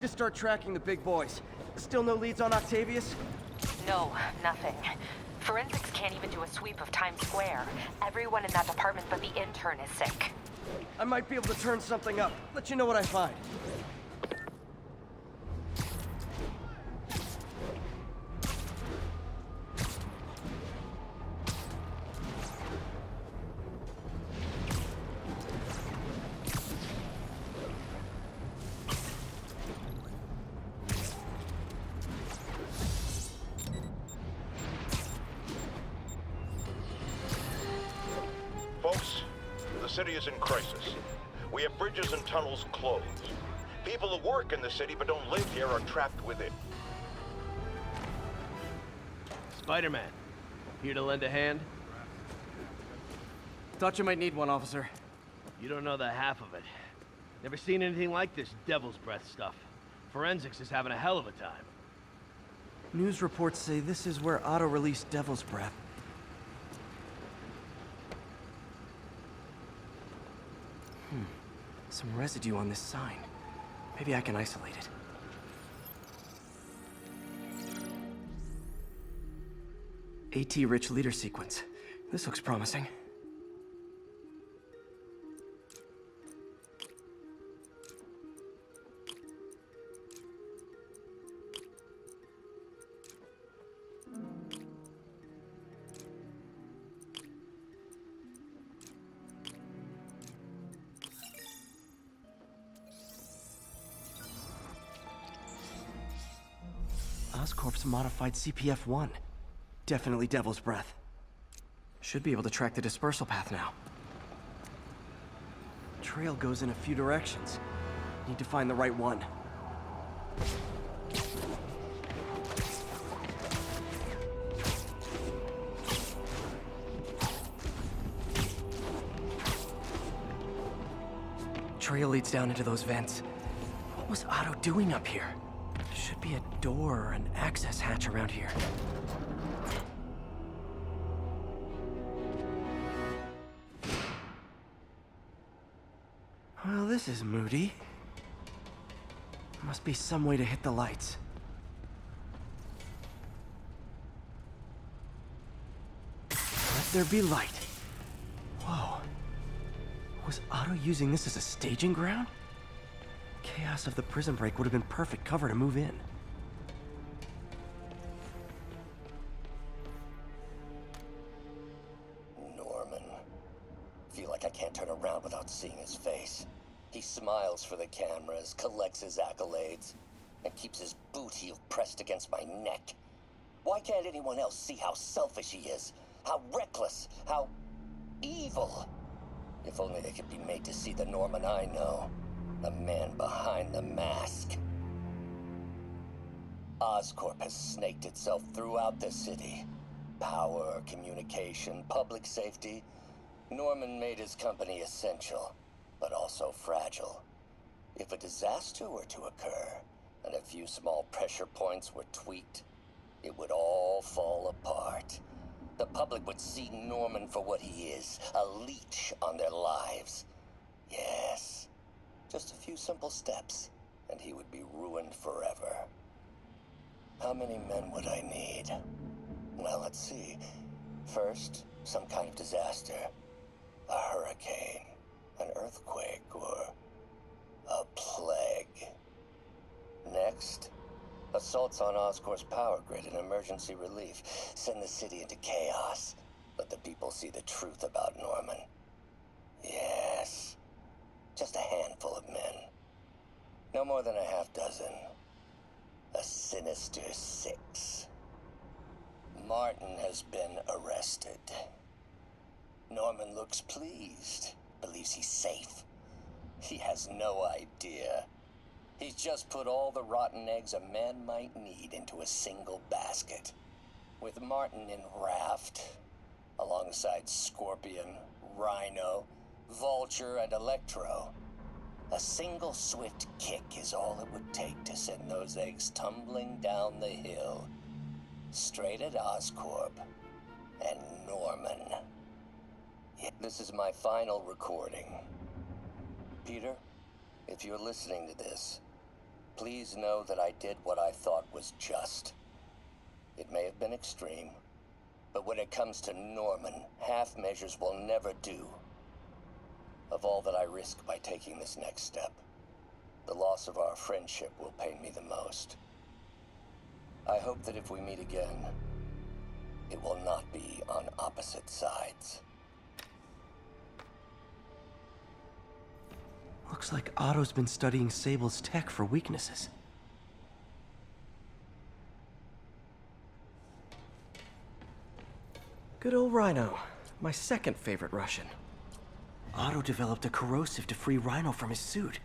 Just start tracking the big boys. Still no leads on Octavius? No, nothing. Forensics can't even do a sweep of Times Square. Everyone in that department but the intern is sick. I might be able to turn something up. Let you know what I find. Folks, the city is in crisis. We have bridges and tunnels closed. People who work in the city but don't live here are trapped within. Spider-Man, here to lend a hand? Thought you might need one, officer. You don't know the half of it. Never seen anything like this devil's breath stuff. Forensics is having a hell of a time. News reports say this is where Otto released Devil's Breath. Some residue on this sign. Maybe I can isolate it. AT-rich leader sequence. This looks promising. Oscorp's modified CPF-1. Definitely Devil's Breath. Should be able to track the dispersal path now. Trail goes in a few directions. Need to find the right one. Trail leads down into those vents. What was Otto doing up here? Should be a door or an access hatch around here. Well, this is moody. Must be some way to hit the lights. Let there be light. Whoa. Was Otto using this as a staging ground? Chaos of the prison break would have been perfect cover to move in. Norman. Feel like I can't turn around without seeing his face. He smiles for the cameras, collects his accolades, and keeps his boot heel pressed against my neck. Why can't anyone else see how selfish he is? How reckless? How evil? If only they could be made to see the Norman I know. The man behind the mask. Oscorp has snaked itself throughout the city. Power, communication, public safety. Norman made his company essential, but also fragile. If a disaster were to occur, and a few small pressure points were tweaked, it would all fall apart. The public would see Norman for what he is, a leech on their lives. Yes. Just a few simple steps, and he would be ruined forever. How many men would I need? Well, let's see. First, some kind of disaster. A hurricane, an earthquake, or a plague. Next, assaults on Oscorp's power grid and emergency relief. Send the city into chaos. Let the people see the truth about Norman. Yes. Just a handful of men. No more than a half dozen. A sinister 6. Martin has been arrested. Norman looks pleased. Believes he's safe. He has no idea. He's just put all the rotten eggs a man might need into a single basket. With Martin in raft, alongside Scorpion, Rhino, Vulture, and Electro. A single swift kick is all it would take to send those eggs tumbling down the hill. Straight at Oscorp and Norman. This is my final recording. Peter, if you're listening to this, please know that I did what I thought was just. It may have been extreme, but when it comes to Norman, half measures will never do. Of all that I risk by taking this next step, the loss of our friendship will pain me the most. I hope that if we meet again, it will not be on opposite sides. Looks like Otto's been studying Sable's tech for weaknesses. Good old Rhino. My second favorite Russian. Otto developed a corrosive to free Rhino from his suit.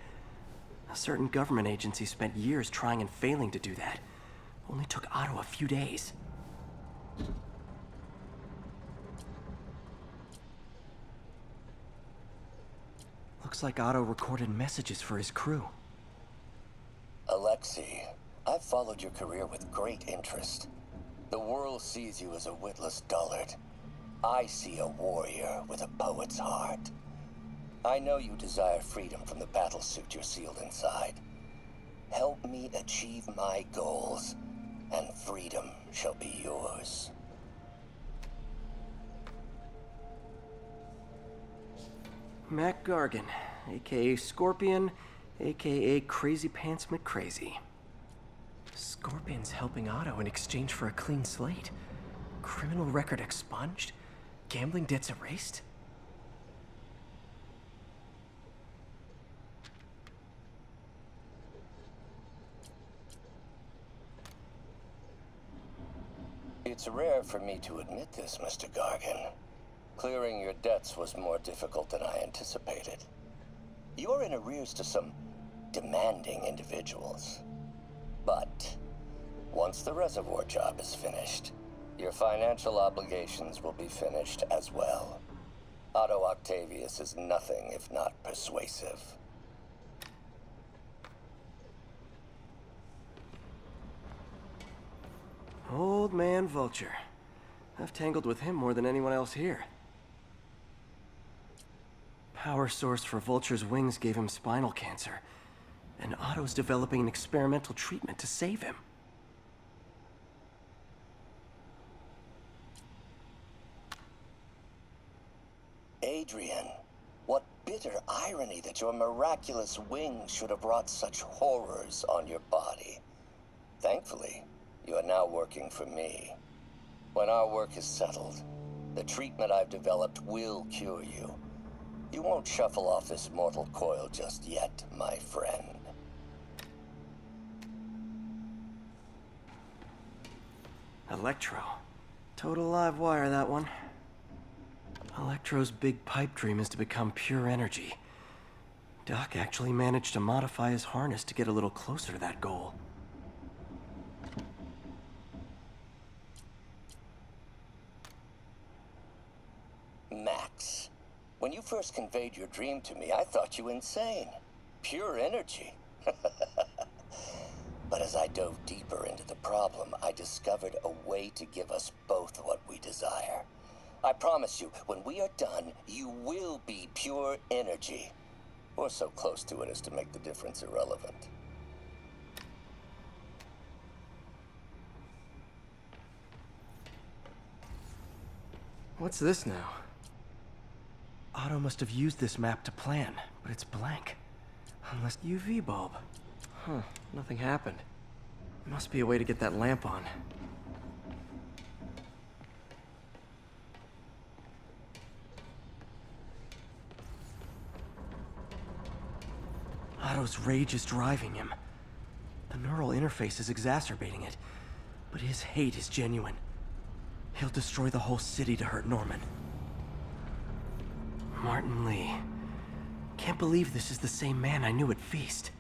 A certain government agency spent years trying and failing to do that. Only took Otto a few days. Looks like Otto recorded messages for his crew. Alexei, I've followed your career with great interest. The world sees you as a witless dullard. I see a warrior with a poet's heart. I know you desire freedom from the battlesuit you're sealed inside. Help me achieve my goals, and freedom shall be yours. Mac Gargan, aka Scorpion, aka Crazy Pants McCrazy. Scorpion's helping Otto in exchange for a clean slate. Criminal record expunged? Gambling debts erased? It's rare for me to admit this, Mr. Gargan. Clearing your debts was more difficult than I anticipated. You're in arrears to some demanding individuals. But once the reservoir job is finished, your financial obligations will be finished as well. Otto Octavius is nothing if not persuasive. Old man Vulture. I've tangled with him more than anyone else here. Power source for Vulture's wings gave him spinal cancer, and Otto's developing an experimental treatment to save him. Adrian, what bitter irony that your miraculous wings should have brought such horrors on your body. Thankfully, you are now working for me. When our work is settled, the treatment I've developed will cure you. You won't shuffle off this mortal coil just yet, my friend. Electro. Total live wire, that one. Electro's big pipe dream is to become pure energy. Doc actually managed to modify his harness to get a little closer to that goal. Max, when you first conveyed your dream to me, I thought you insane. Pure energy. But as I dove deeper into the problem, I discovered a way to give us both what we desire. I promise you, when we are done, you will be pure energy. Or so close to it as to make the difference irrelevant. What's this now? Otto must have used this map to plan, but it's blank. Unless UV bulb. Huh, nothing happened. Must be a way to get that lamp on. Otto's rage is driving him. The neural interface is exacerbating it, but his hate is genuine. He'll destroy the whole city to hurt Norman. Martin Lee. Can't believe this is the same man I knew at Feast.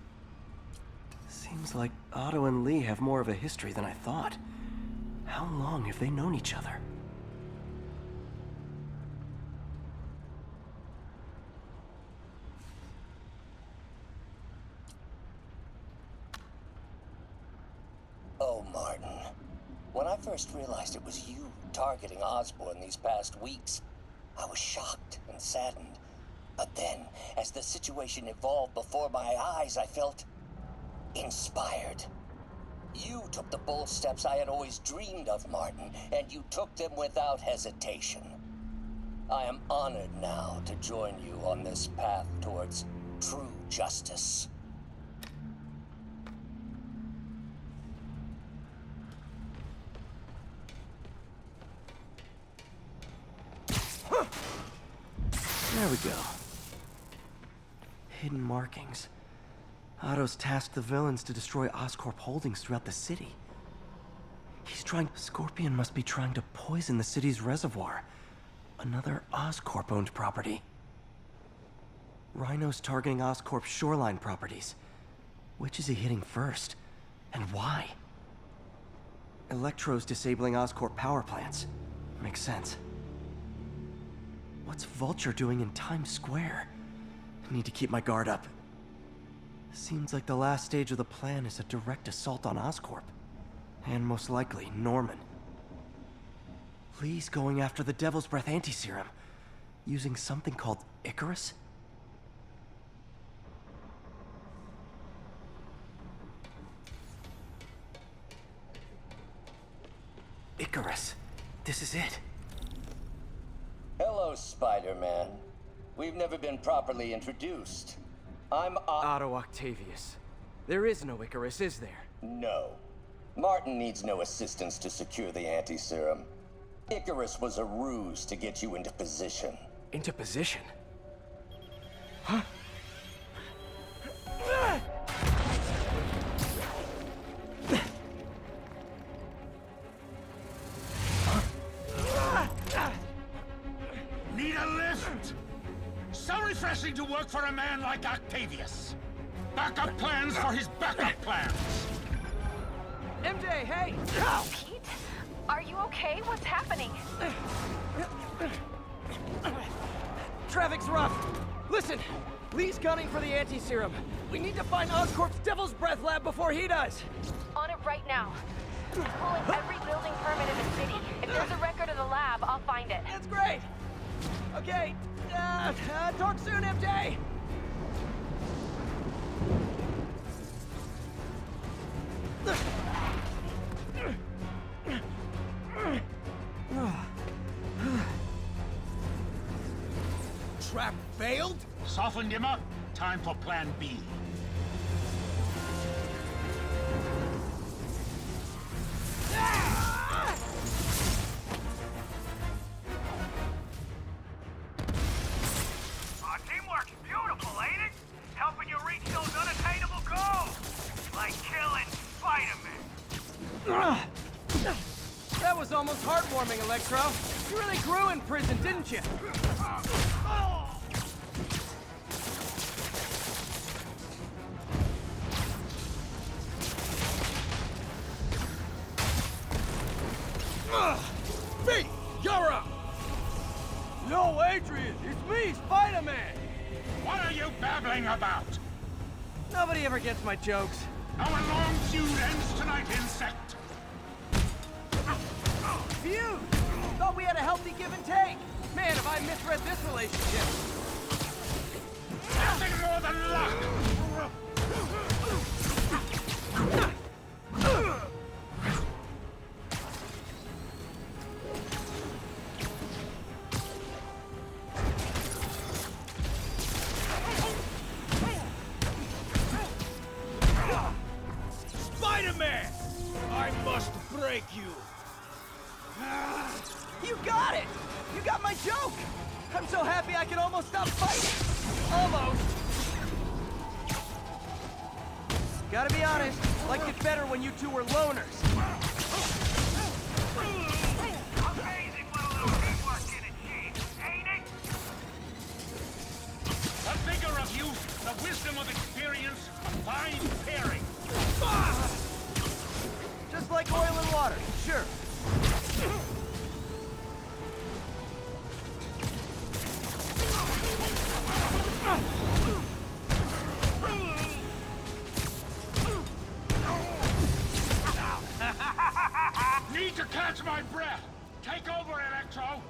Seems like Otto and Lee have more of a history than I thought. How long have they known each other? Oh, Martin. When I first realized it was you targeting Osborn these past weeks, I was shocked and saddened. But then, as the situation evolved before my eyes, I felt inspired. You took the bold steps I had always dreamed of, Martin, and you took them without hesitation. I am honored now to join you on this path towards true justice. There we go. Hidden markings. Otto's tasked the villains to destroy Oscorp holdings throughout the city. Scorpion must be trying to poison the city's reservoir. Another Oscorp-owned property. Rhino's targeting Oscorp's shoreline properties. Which is he hitting first? And why? Electro's disabling Oscorp power plants. Makes sense. What's Vulture doing in Times Square? I need to keep my guard up. Seems like the last stage of the plan is a direct assault on Oscorp. And most likely, Norman. Lee's going after the Devil's Breath anti-serum, using something called Icarus? Icarus. This is it. Hello, Spider-Man. We've never been properly introduced. I'm Otto Octavius. There is no Icarus, is there? No. Martin needs no assistance to secure the anti-serum. Icarus was a ruse to get you into position. Into position? Need a lift? So refreshing to work for a man like Octavius. Backup plans for his backup plans. MJ, hey! Pete? Are you okay? What's happening? Traffic's rough. Listen, Lee's gunning for the anti-serum. We need to find Oscorp's Devil's Breath lab before he does. On it right now. I'm pulling every building permit in the city. If there's a record of the lab, I'll find it. That's great. Okay, talk soon, MJ. Trap failed? Softened him up. Time for plan B. Our teamwork's beautiful, ain't it? Helping you reach those unattainable goals. Like killing Spider-Man. That was almost heartwarming, Electro. You really grew in prison, didn't you? Me! You're up! No, Adrian, it's me, Spider-Man. What are you babbling about? Nobody ever gets my jokes. Our long feud ends tonight, insect. Feud! Thought we had a healthy give and take. Man, have I misread this relationship. Nothing more than luck! Spider-Man! I must break you. You got it! You got my joke! I'm so happy I can almost stop fighting! Almost! Gotta be honest, liked it better when you two were loners. Amazing what a little teamwork can achieve, ain't it? The vigor of youth, the wisdom of experience, a fine pairing. Just like oil and water, sure. Need to catch my breath. Take over, Electro.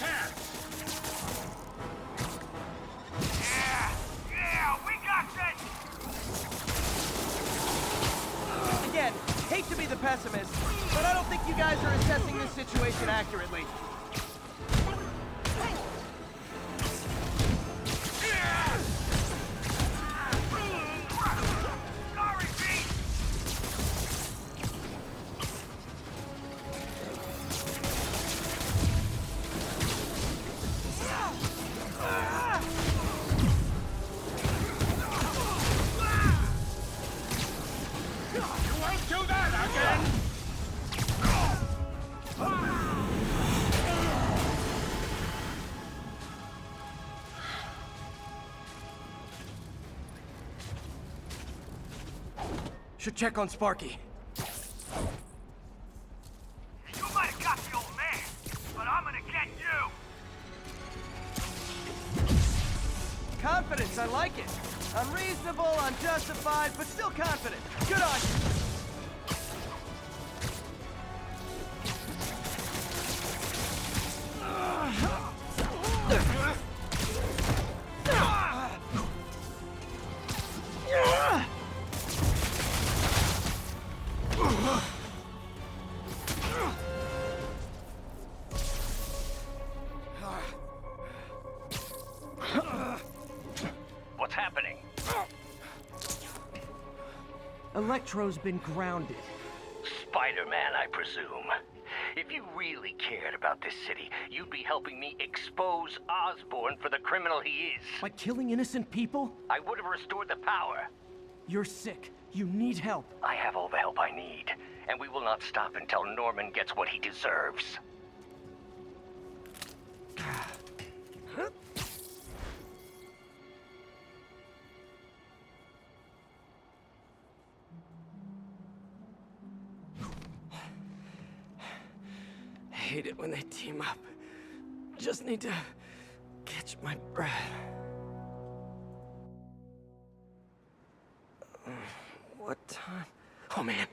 chance! Yeah, we got this! Again, hate to be the pessimist, but I don't think you guys are assessing this situation accurately. Sorry, Pete! You won't do that again! Should check on Sparky. You might have got the old man, but I'm gonna get you! Confidence, I like it. Unreasonable, unjustified, but still confident. Good on you. What's happening? Electro's been grounded. Spider-Man, I presume. If you really cared about this city, you'd be helping me expose Osborn for the criminal he is. By killing innocent people? I would have restored the power. You're sick. You need help. I have all the help I need, and we will not stop until Norman gets what he deserves. I hate it when they team up. Just need to catch my breath. What time? Oh man,